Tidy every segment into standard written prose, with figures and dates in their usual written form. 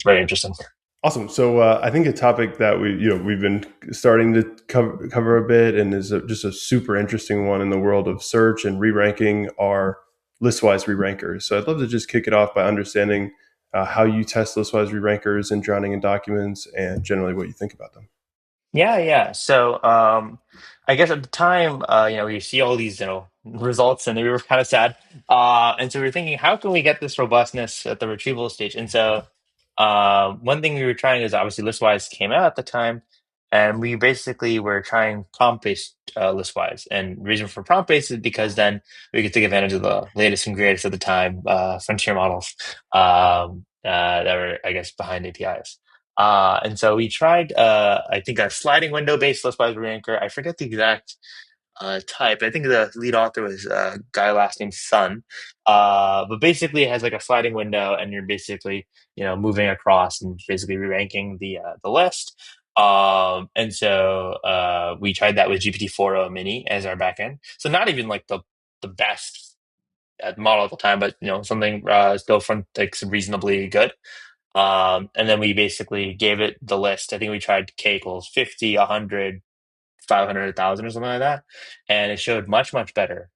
very interesting. Awesome. So I think a topic that we've been starting to cover a bit, and is just a super interesting one in the world of search and re-ranking, are Listwise Rerankers. So I'd love to just kick it off by understanding how you test Listwise Rerankers and drowning in documents, and generally what you think about them. Yeah, yeah. So, I guess at the time, we see all these, results, and we were kind of sad. And so we were thinking, how can we get this robustness at the retrieval stage? And so, one thing we were trying is obviously Listwise came out at the time, and we basically were trying prompt-based Listwise. And the reason for prompt-based is because then we could take advantage of the latest and greatest at the time, frontier models, that were, I guess, behind APIs. And so we tried, I think, a sliding window based list-wise ranker. I forget the exact type. I think the lead author was a guy last name Sun. But basically, it has like a sliding window, and you're basically, moving across and basically re-ranking the list. And so we tried that with GPT-4o Mini as our backend. So not even like the best model at the time, but something still from like reasonably good. And then we basically gave it the list. I think we tried K equals 50, 100, 500, 1,000 or something like that. And it showed much, much better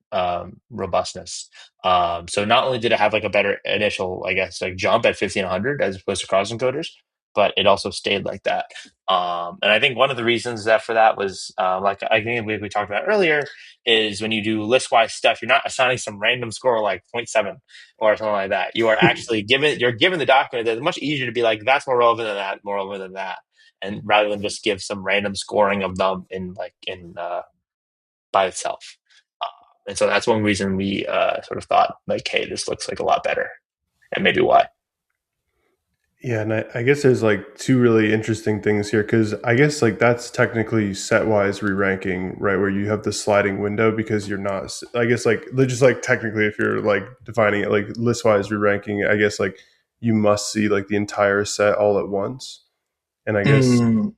robustness. So not only did it have like a better initial, I guess, like jump at 50 and 100 as opposed to cross encoders, but it also stayed like that. And I think one of the reasons that for that was, like I think we talked about earlier, is when you do list-wise stuff, you're not assigning some random score like zero point 0.7 or something like that. You are actually you're given the document that it's much easier to be like, that's more relevant than that, more relevant than that, and rather than just give some random scoring of them in by itself. And so that's one reason we sort of thought like, hey, this looks like a lot better, and maybe why. Yeah, and I guess there's like two really interesting things here, because I guess like that's technically setwise re-ranking, right? Where you have the sliding window because you're not. I guess like just like technically, if you're like defining it like listwise re-ranking, I guess like you must see like the entire set all at once. And I guess Mm,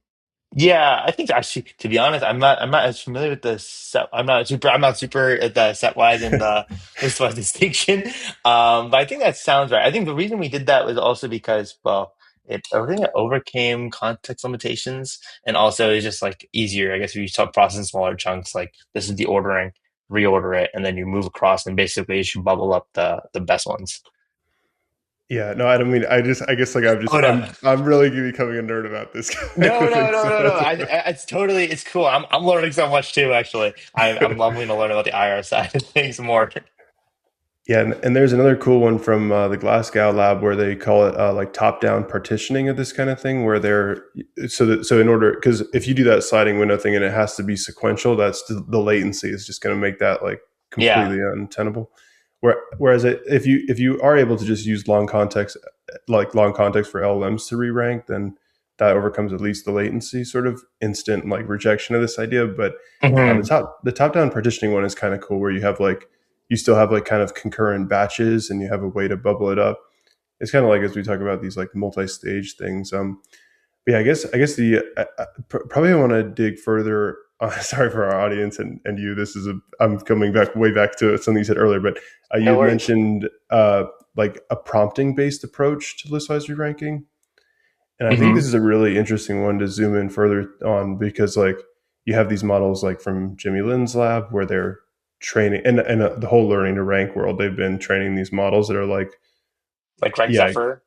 yeah, I think actually, to be honest, I'm not as familiar with the set. I'm not super at the set wise and the list wise distinction. But I think that sounds right. I think the reason we did that was also because, well, I think it overcame context limitations, and also it's just like easier. I guess if you start processing smaller chunks, like this is the ordering, reorder it, and then you move across, and basically you should bubble up the best ones. yeah, no, I don't mean. I guess like Oh no. I'm really becoming a nerd about this kind No, of no, thing. no, So no, no. that's It's cool. I'm learning so much too. Actually, I'm loving to learn about the IR side of things more. Yeah, and there's another cool one from the Glasgow lab where they call it like top-down partitioning of this kind of thing, where they're so in order, because if you do that sliding window thing and it has to be sequential, that's the latency is just going to make that like Yeah. completely untenable. Whereas if you are able to just use long context for LLMs to re-rank, then that overcomes at least the latency sort of instant like rejection of this idea. But Hmm. the top down partitioning one is kind of cool, where you still have like kind of concurrent batches and you have a way to bubble it up. It's kind of like as we talk about these like multi-stage things. But yeah, I guess probably I want to dig further. Sorry for our audience and you. I'm coming back way back to something you said earlier, but you No had worries. mentioned like a prompting based approach to list size re-ranking, and I think this Hmm. is a really interesting one to zoom in further on, because like you have these models like from Jimmy Lin's lab where they're training, and the whole learning to rank world, they've been training these models that are like, Like Greg yeah, Zephyr.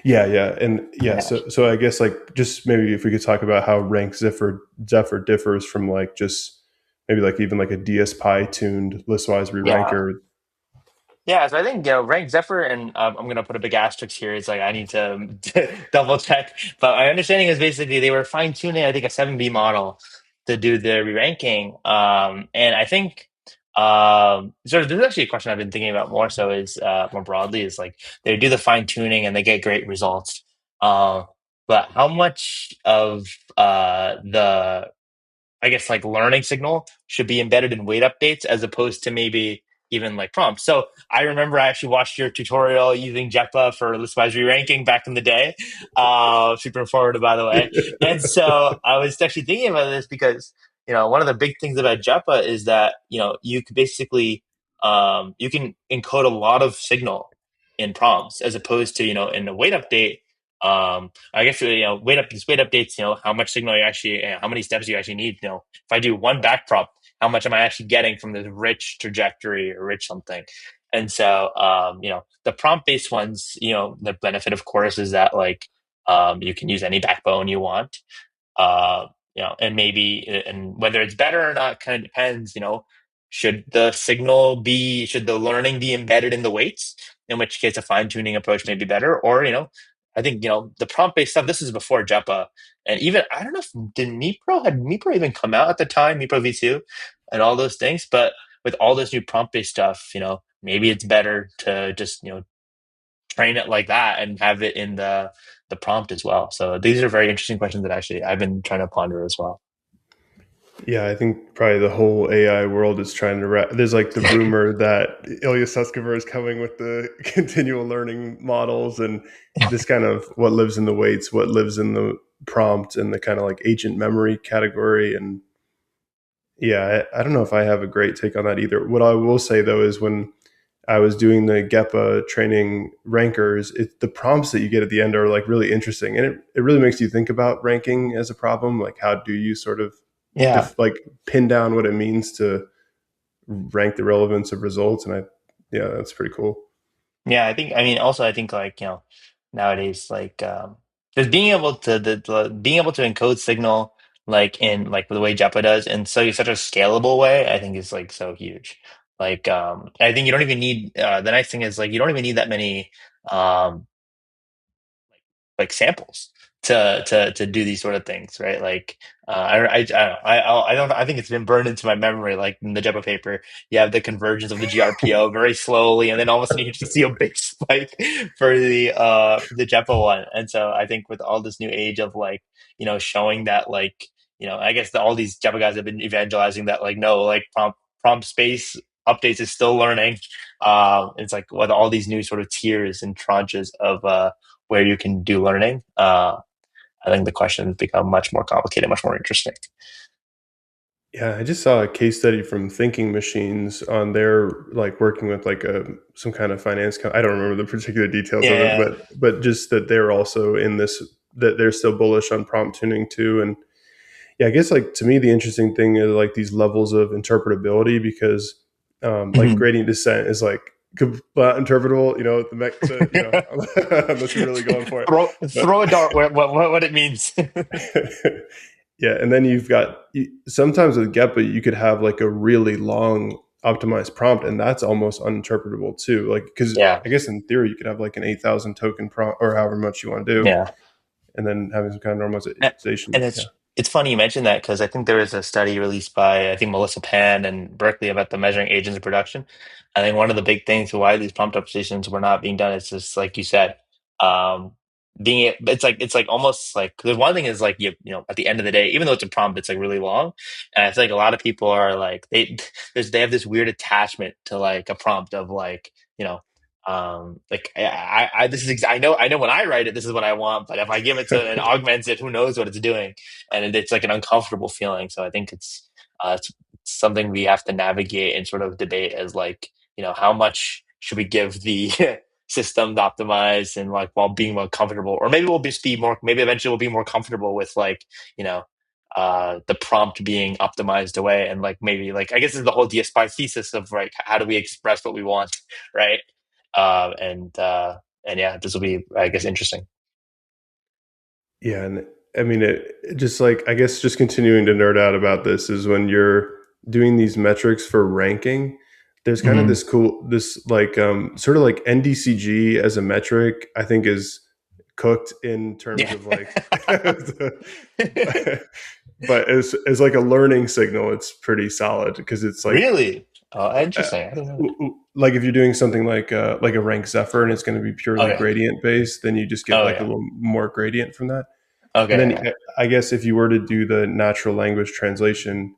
yeah, and yeah. Yeah. So I guess like just maybe if we could talk about how rank Zephyr differs from like just maybe like even like a DSPy tuned listwise Yeah. re-ranker. Yeah, so I think rank Zephyr, and I'm gonna put a big asterisk here. It's like I need to double check, but my understanding is basically they were fine tuning, I think, a 7B model to do the re-ranking. And I think sort of this is actually a question I've been thinking about more so is more broadly is like they do the fine tuning and they get great results. Uh, but how much of the I guess like learning signal should be embedded in weight updates as opposed to maybe even like prompts. So I remember I actually watched your tutorial using JEPA for list-wise ranking back in the day. Super informative, by the way. And so I was actually thinking about this because one of the big things about JEPA is that you could basically you can encode a lot of signal in prompts as opposed to in a weight update. I guess these weight updates, how much signal you actually, how many steps you actually need. If I do one back prop, how much am I actually getting from this rich trajectory or rich something? And so, the prompt based ones, the benefit, of course, is that like you can use any backbone you want. uh, and maybe, and whether it's better or not kind of depends. Should the learning be embedded in the weights? In which case, a fine tuning approach may be better. Or, I think, the prompt based stuff. This is before JEPA, and even I don't know if did MePro even come out at the time, MePro V2, and all those things. But with all this new prompt based stuff, maybe it's better to just train it like that and have it in the prompt as well. So these are very interesting questions that actually I've been trying to ponder as well. Yeah, I think probably the whole AI world is trying to. There's like the rumor that Ilya Sutskever is coming with the continual learning models and this kind of what lives in the weights, what lives in the prompt, and the kind of like agent memory category. And yeah, I don't know if I have a great take on that either. What I will say though is when I was doing the GEPA training rankers, the prompts that you get at the end are like really interesting, and it really makes you think about ranking as a problem. Like, how do you sort of Yeah. like pin down what it means to rank the relevance of results? And yeah, that's pretty cool. Yeah, I mean, also, I think like, nowadays, like, just being able to, being able to encode signal, like in like the way Jeppa does, in such a scalable way, I think is like so huge. Like, I think you don't even need, the nice thing is like, you don't even need that many, um, like samples to do these sort of things, right? Like, I think it's been burned into my memory. Like in the Java paper, you have the convergence of the GRPO very slowly, and then all of a sudden you just see a big spike for the Java one. And so I think with all this new age of like, showing that like, I guess that all these Java guys have been evangelizing that like, no, like prompt space updates is still learning. It's like with all these new sort of tiers and tranches of where you can do learning. I think the questions become much more complicated, much more interesting. Yeah, I just saw a case study from Thinking Machines on their like working with like a some kind of finance. I don't remember the particular details of it, Yeah, but just that they're also in this, that they're still bullish on prompt tuning too. And yeah, I guess like to me the interesting thing is like these levels of interpretability because like yeah. gradient descent is like interpretable, unless you're really going for it. But Throw a dart where what it means. yeah, and then you've got sometimes with GEPA you could have like a really long optimized prompt, and that's almost uninterpretable too. Like because Yeah, I guess in theory you could have like an 8,000 token prompt or however much you want to do, yeah. and then having some kind of And normalization. and Yeah. it's funny you mentioned that because I think there was a study released by I think Melissa Pan and Berkeley about the measuring agents of production. I think one of the big things for why these prompt optimizations were not being done is just like you said, um, it's like almost like the one thing is like at the end of the day, even though it's a prompt, it's like really long, and I feel like a lot of people are like they have this weird attachment to like a prompt of like you know like this is I know when I write it this is what I want, but if I give it to and augments it, who knows what it's doing, and it's like an uncomfortable feeling. So I think it's something we have to navigate and sort of debate as like how much should we give the system to optimize and like while being more comfortable, or maybe we'll just be more, maybe eventually we'll be more comfortable with like the prompt being optimized away, and like maybe like I guess this is the whole DSPy thesis of like how do we express what we want, right? Uh, and uh, and yeah, this will be, I guess, interesting. Yeah, and I mean, it just like I guess just continuing to nerd out about this is when you're doing these metrics for ranking. There's kind of Hmm. this like sort of like NDCG as a metric. I think is cooked in terms Yeah. of like, but as like a learning signal, it's pretty solid because it's like Really? Oh, uh, interesting. I didn't know that. like if you're doing something like a rank Zephyr and it's going to be purely Okay. gradient based, then you just get Oh like a yeah. little more gradient from that. And Okay. then Yeah. I guess if you were to do the natural language translation,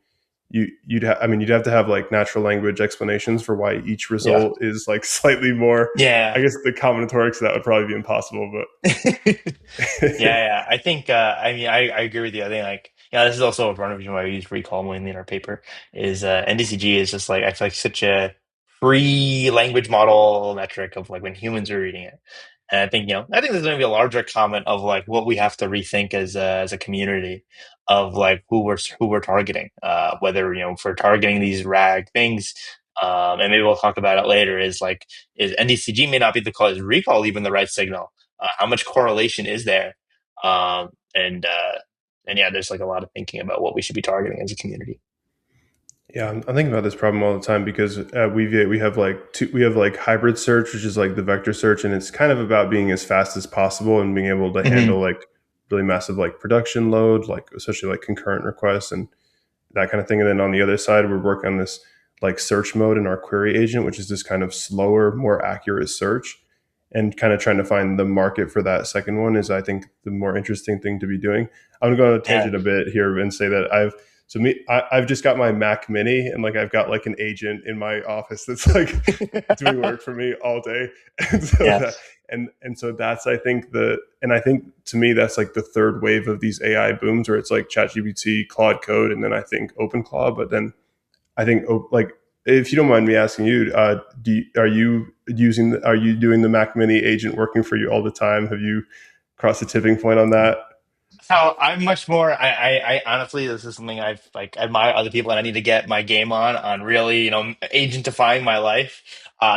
I mean you'd have to have like natural language explanations for why each Yeah. result is like slightly more. I Yeah. guess the combinatorics of that would probably be impossible, Yeah, but yeah. I think I mean I agree with you. I think like this is also one reason why we use recall mainly in our paper is NDCG is just like I feel like such a free language model metric of like when humans are reading it. And I think, I think there's going to be a larger comment of like what we have to rethink as a community of like who we're targeting, whether, if we're targeting these RAG things, and maybe we'll talk about it later, is like, is NDCG may not be the cause, recall even the right signal? How much correlation is there? And yeah, there's like a lot of thinking about what we should be targeting as a community. Yeah, I'm thinking about this problem all the time because we have like we have like hybrid search, which is like the vector search, and it's kind of about being as fast as possible and being able to Hmm. handle like really massive like production load, like especially like concurrent requests and that kind of thing. And then on the other side, we're working on this like search mode in our query agent, which is this kind of slower, more accurate search. And kind of trying to find the market for that second one is, I think, the more interesting thing to be doing. I'm going to go on a Yeah. tangent a bit here and say that I've just got my Mac Mini and like I've got like an agent in my office that's like doing work for me all day, and so Yeah. that and so that's I think I think to me that's like the third wave of these AI booms where it's like ChatGPT, Claude Code, and then I think OpenClaw. But then I think like if you don't mind me asking you, are you doing the Mac Mini agent working for you all the time? Have you crossed the tipping point on that? So I'm much more. I honestly, this is something I've like admire other people, and I need to get my game on really, agentifying my life.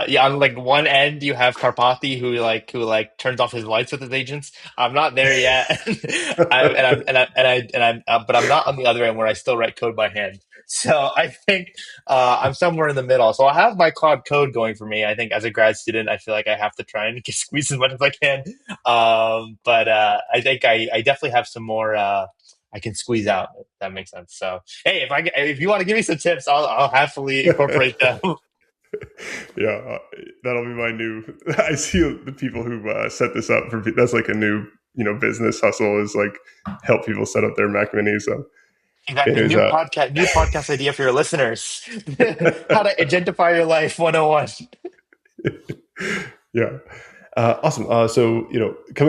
Yeah, on like one end you have Karpathy who turns off his lights with his agents. I'm not there yet, but I'm not on the other end where I still write code by hand. So I think I'm somewhere in the middle. So I have my Cloud Code going for me. I think as a grad student, I feel like I have to try and squeeze as much as I can. But I think I definitely have some more I can squeeze out. If that makes sense. So hey, if you want to give me some tips, I'll happily incorporate them. Yeah, that'll be my new. I see the people who set this up for. That's like a new, business hustle is like help people set up their Mac Mini. So, Exactly. anyways, New podcast idea for your listeners. How to agentify your life 101. yeah, awesome. So, coming